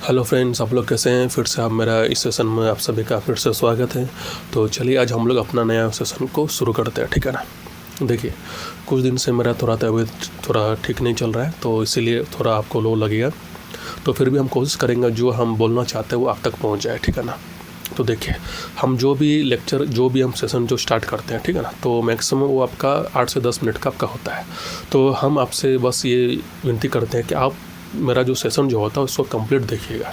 Hello friends, आप लोग कैसे हैं। फिर से आप मेरा इस सेशन में आप सभी का फिर से स्वागत है। तो चलिए आज हम लोग अपना नया सेशन को शुरू करते हैं, ठीक है ना। देखिए, कुछ दिन से मेरा थोड़ा तबीयत थोड़ा ठीक नहीं चल रहा है, तो इसीलिए थोड़ा आपको लो लगेगा। तो फिर भी हम कोशिश करेंगे जो हम बोलना चाहते हैं वो आप तक पहुँच जाए, ठीक है ना। तो देखिए, हम जो भी लेक्चर जो भी हम सेशन जो स्टार्ट करते हैं, ठीक है ना, तो मैक्सिमम वो आपका 8 से 10 मिनट का आपका होता है। तो हम आपसे बस ये विनती करते हैं कि आप मेरा जो सेशन जो होता है उसको कंप्लीट देखिएगा,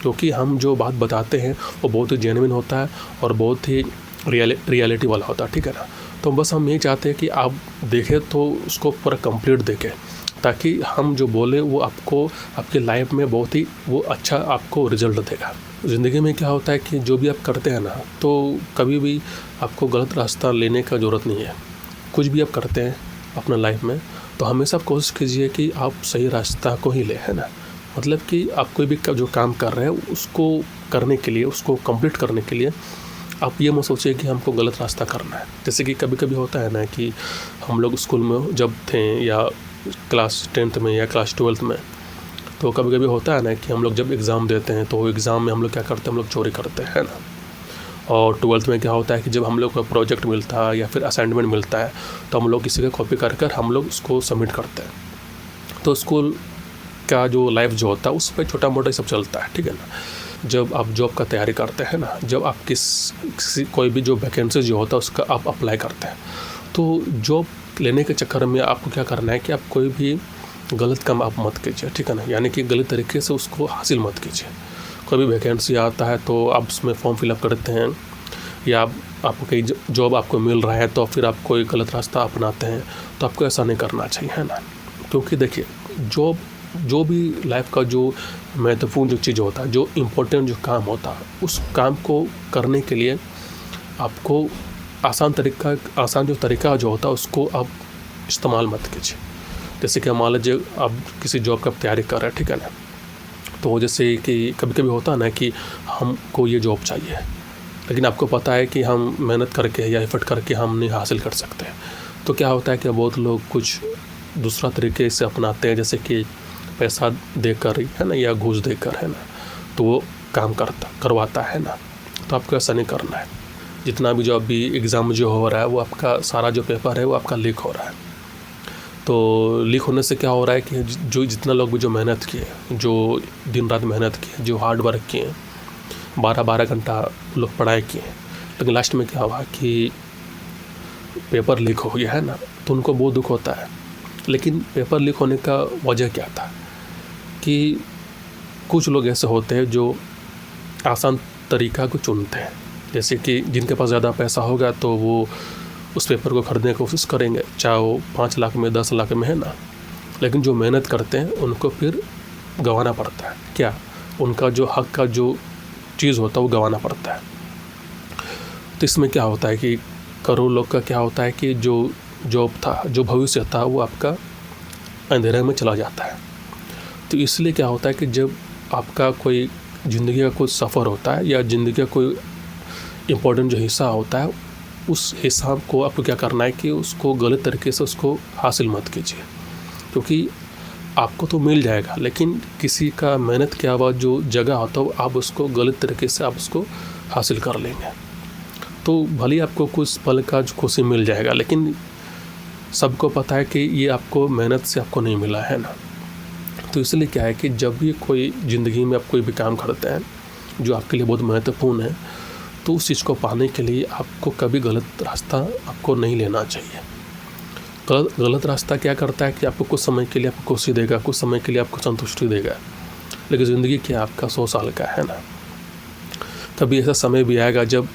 क्योंकि हम जो बात बताते हैं वो बहुत ही जेन्युइन होता है और बहुत ही रियलिटी वाला होता है, ठीक है ना। तो बस हम ये चाहते हैं कि आप देखें तो उसको पूरा कंप्लीट देखें, ताकि हम जो बोले वो आपको आपकी लाइफ में बहुत ही वो अच्छा आपको रिजल्ट देगा। ज़िंदगी में क्या होता है कि जो भी आप करते हैं ना, तो कभी भी आपको गलत रास्ता लेने का ज़रूरत नहीं है। कुछ भी आप करते हैं अपना लाइफ में, तो हमेशा कोशिश कीजिए कि आप सही रास्ता को ही लें, है ना। मतलब कि आप कोई भी जो काम कर रहे हैं उसको करने के लिए, उसको कंप्लीट करने के लिए आप ये मत सोचिए कि हमको गलत रास्ता करना है। जैसे कि कभी कभी होता है ना कि हम लोग स्कूल में जब थे या क्लास 10th में या क्लास 12th में, तो कभी कभी होता है ना कि हम लोग जब एग्ज़ाम देते हैं तो एग्ज़ाम में हम लोग क्या करते हैं, हम लोग चोरी करते हैं ना। और 12th में क्या होता है कि जब हम लोग को प्रोजेक्ट मिलता है या फिर असाइनमेंट मिलता है तो हम लोग किसी का कॉपी कर कर हम लोग उसको सबमिट करते हैं। तो स्कूल का जो लाइफ जो होता है उस पर छोटा मोटा सब चलता है, ठीक है ना। जब आप जॉब का तैयारी करते हैं ना, जब आप किसी कोई भी जो वैकेंसी जो होता है उसका आप अप्लाई करते हैं, तो जॉब लेने के चक्कर में आपको क्या करना है कि आप कोई भी गलत काम आप मत कीजिए, ठीक है ना। यानी कि गलत तरीके से उसको हासिल मत कीजिए। कोई भी वैकेंसी आता है तो आप उसमें फॉर्म फिलअप करते हैं, या आपको कहीं जॉब आपको मिल रहा है तो फिर आप कोई गलत रास्ता अपनाते हैं, तो आपको ऐसा नहीं करना चाहिए, है ना। क्योंकि देखिए, जॉब जो भी लाइफ का जो महत्वपूर्ण जो चीज़ होता है, जो इम्पोर्टेंट जो काम होता है, उस काम को करने के लिए आपको आसान जो तरीका जो होता है उसको आप इस्तेमाल मत कीजिए। जैसे कि मान लीजिए आप किसी जॉब का तैयारी कर रहे हैं, ठीक है ना। तो जैसे कि कभी कभी होता है ना कि हमको ये जॉब चाहिए, लेकिन आपको पता है कि हम मेहनत करके या एफर्ट करके हम नहीं हासिल कर सकते। तो क्या होता है कि बहुत लोग कुछ दूसरा तरीके से अपनाते हैं, जैसे कि पैसा देकर, है ना, या घूस देकर, है ना, तो वो काम करवाता है ना। तो आपको ऐसा नहीं करना है। जितना भी जो अभी एग्ज़ाम जो हो रहा है वो आपका सारा जो पेपर है वो आपका लीक हो रहा है। तो लीक होने से क्या हो रहा है कि जो जितना लोग भी जो मेहनत किए, जो दिन रात मेहनत किए, जो हार्ड वर्क किए, 12-12 घंटा लोग पढ़ाई किए, लेकिन लास्ट में क्या हुआ कि पेपर लीक हो गया, है ना। तो उनको बहुत दुख होता है। लेकिन पेपर लीक होने का वजह क्या था कि कुछ लोग ऐसे होते हैं जो आसान तरीका को चुनते हैं। जैसे कि जिनके पास ज़्यादा पैसा होगा तो वो उस पेपर को खरीदने की कोशिश करेंगे, चाहे वो 5 लाख में 10 लाख में, है ना। लेकिन जो मेहनत करते हैं उनको फिर गंवाना पड़ता है। क्या उनका जो हक का जो चीज़ होता है वो गंवाना पड़ता है। तो इसमें क्या होता है कि करोड़ों लोग का क्या होता है कि जो जॉब था, जो भविष्य था, वो आपका अंधेरे में चला जाता है। तो इसलिए क्या होता है कि जब आपका कोई ज़िंदगी का कोई सफ़र होता है या ज़िंदगी का कोई इम्पोर्टेंट जो हिस्सा होता है, उस हिस्सा को आपको क्या करना है कि उसको गलत तरीके से उसको हासिल मत कीजिए। क्योंकि आपको तो मिल जाएगा, लेकिन किसी का मेहनत किया हुआ जो जगह होता है आप उसको गलत तरीके से आप उसको हासिल कर लेंगे। तो भले ही आपको कुछ पल का खुशी मिल जाएगा, लेकिन सबको पता है कि ये आपको मेहनत से आपको नहीं मिला, है ना। तो इसलिए क्या है कि जब भी कोई ज़िंदगी में आप कोई भी काम करते हैं जो आपके लिए बहुत महत्वपूर्ण है, तो उस चीज़ को पाने के लिए आपको कभी गलत रास्ता आपको नहीं लेना चाहिए। गलत रास्ता क्या करता है कि आपको कुछ समय के लिए आपको खुशी देगा, कुछ समय के लिए आपको संतुष्टि देगा, लेकिन ज़िंदगी क्या आपका 100 साल का है ना। कभी ऐसा समय भी आएगा जब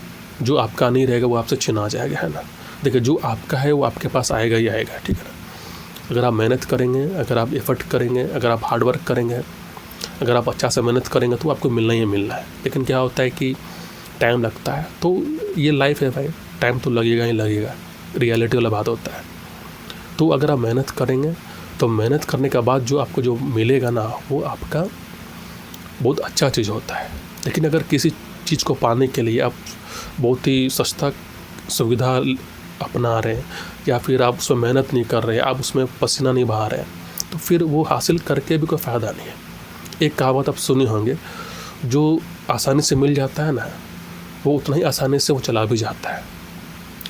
जो आपका नहीं रहेगा वो आपसे छिना जाएगा, है ना। देखिए, जो आपका है वो आपके पास आएगा ही आएगा, ठीक है ना। अगर आप मेहनत करेंगे, अगर आप एफर्ट करेंगे, अगर आप हार्ड वर्क करेंगे, अगर आप अच्छा से मेहनत करेंगे तो आपको मिलना ही मिलना है। लेकिन क्या होता है कि टाइम लगता है। तो ये लाइफ है भाई, टाइम तो लगेगा ही लगेगा, रियलिटी वाला बात होता है। तो अगर आप मेहनत करेंगे तो मेहनत करने के बाद जो आपको जो मिलेगा ना, वो आपका बहुत अच्छा चीज़ होता है। लेकिन अगर किसी चीज़ को पाने के लिए आप बहुत ही सस्ता सुविधा अपना रहे हैं या फिर आप उसमें मेहनत नहीं कर रहे, आप उसमें पसीना नहीं बहा रहे हैं, तो फिर वो हासिल करके भी कोई फ़ायदा नहीं है। एक कहावत आप सुने होंगे, जो आसानी से मिल जाता है ना, वो उतना ही आसानी से वो चला भी जाता है।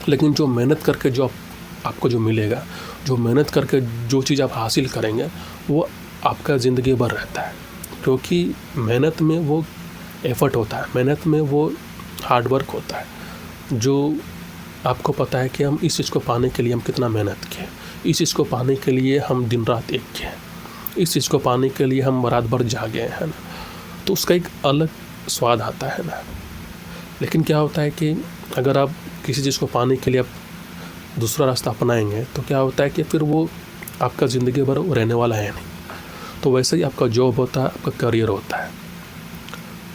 लेकिन जो मेहनत करके जो आपको जो मिलेगा, जो मेहनत करके जो चीज़ आप हासिल करेंगे, वो आपका ज़िंदगी भर रहता है। क्योंकि मेहनत में वो एफ़र्ट होता है, मेहनत में वो हार्ड वर्क होता है, जो आपको पता है कि हम इस चीज़ को पाने के लिए हम कितना मेहनत किए, इस चीज़ को पाने के लिए हम दिन रात एक किए, इस चीज़ को पाने के लिए हम रात भर जागे हैं, है ना। तो उसका एक अलग स्वाद आता है ना। लेकिन क्या होता है कि अगर आप किसी चीज़ को पाने के लिए आप दूसरा रास्ता अपनाएंगे, तो क्या होता है कि फिर वो आपका ज़िंदगी भर रहने वाला है नहीं। तो वैसे ही आपका जॉब होता है, आपका करियर होता है,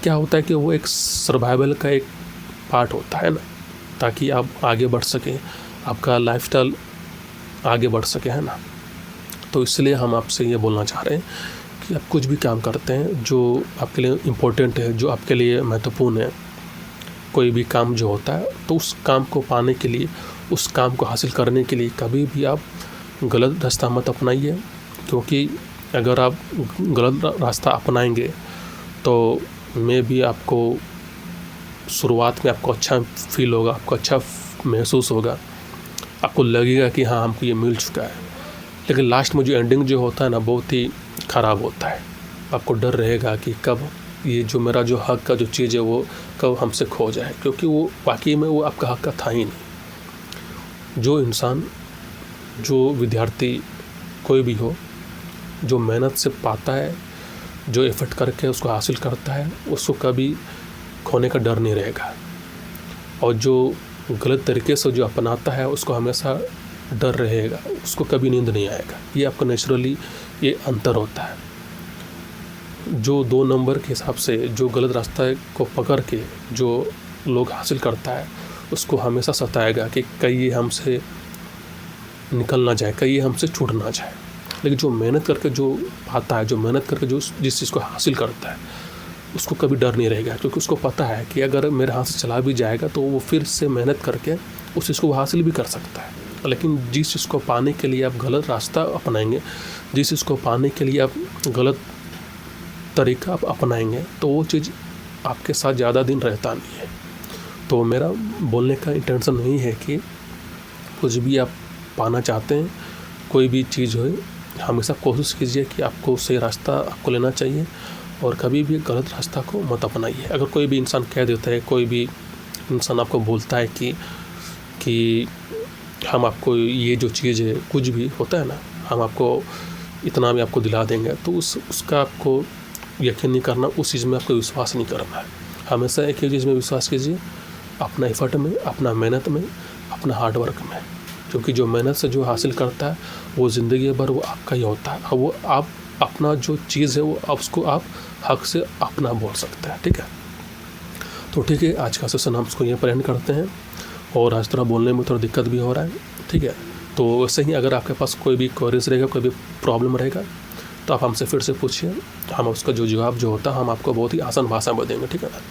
क्या होता है कि वो एक सर्वाइवल का एक पार्ट होता है ना, ताकि आप आगे बढ़ सकें, आपका लाइफस्टाइल आगे बढ़ सके, है ना। तो इसलिए हम आपसे ये बोलना चाह रहे हैं कि आप कुछ भी काम करते हैं जो आपके लिए इम्पोर्टेंट है, जो आपके लिए महत्वपूर्ण है, कोई भी काम जो होता है, तो उस काम को पाने के लिए, उस काम को हासिल करने के लिए कभी भी आप गलत रास्ता मत अपनाइए। क्योंकि अगर आप गलत रास्ता अपनाएंगे तो मैं भी आपको शुरुआत में आपको अच्छा फील होगा, आपको अच्छा महसूस होगा, आपको लगेगा कि हाँ हमको ये मिल चुका है। लेकिन लास्ट में जो एंडिंग जो होता है ना, बहुत ही ख़राब होता है। आपको डर रहेगा कि कब ये जो मेरा जो हक का जो चीज़ है वो कब हमसे खो जाए, क्योंकि वो वाकई में वो आपका हक का था ही नहीं। जो इंसान, जो विद्यार्थी कोई भी हो, जो मेहनत से पाता है, जो एफर्ट करके उसको हासिल करता है, उसको कभी खोने का डर नहीं रहेगा। और जो गलत तरीके से जो अपनाता है, उसको हमेशा डर रहेगा, उसको कभी नींद नहीं आएगा। ये आपका नेचुरली ये अंतर होता है। जो 2 नंबर के हिसाब से जो गलत रास्ते को पकड़ के जो लोग हासिल करता है, उसको हमेशा सताएगा कि कहीं ये हमसे निकल ना जाए, कहीं ये हमसे छूट ना जाए। लेकिन जो मेहनत करके जो पाता है, जो मेहनत करके जो जिस चीज़ को हासिल करता है, उसको कभी डर नहीं रहेगा। क्योंकि उसको पता है कि अगर मेरे हाथ से चला भी जाएगा तो वो फिर से मेहनत करके उस चीज़ को हासिल भी कर सकता है। लेकिन जिस चीज़ को पाने के लिए आप गलत रास्ता अपनाएंगे, जिस चीज़ को पाने के लिए आप गलत तरीका आप अपनाएंगे, तो वो चीज़ आपके साथ ज़्यादा दिन रहता नहीं है। तो मेरा बोलने का इंटेंशन यही है कि कुछ भी आप पाना चाहते हैं, कोई भी चीज़ हो, हमेशा कोशिश कीजिए कि आपको सही रास्ता आपको लेना चाहिए और कभी भी गलत रास्ता को मत अपनाइए। अगर कोई भी इंसान कह देता है, कोई भी इंसान आपको बोलता है कि हम आपको ये जो चीज़ है, कुछ भी होता है ना, हम आपको इतना भी आपको दिला देंगे, तो उसका आपको यकीन नहीं करना, उस चीज़ में आपको विश्वास नहीं करना है। हमेशा एक ही चीज़ में विश्वास कीजिए, अपना एफर्ट में, अपना मेहनत में, अपना हार्ड वर्क में। क्योंकि जो मेहनत से जो हासिल करता है वो ज़िंदगी भर वो आपका ही होता है। वो आप अपना जो चीज़ है वो उसको आप हक से अपना बोल सकते हैं। ठीक है, तो ठीक है, आज का सेशन हम उसको यहाँ पर एंड करते हैं। और आज थोड़ा बोलने में थोड़ा दिक्कत भी हो रहा है। ठीक है, तो वैसे ही अगर आपके पास कोई भी क्वेरीज रहेगा, कोई भी प्रॉब्लम रहेगा, तो आप हमसे फिर से पूछिए, हम उसका जो जवाब जो होता है हम आपको बहुत ही आसान भाषा में देंगे। ठीक है ना।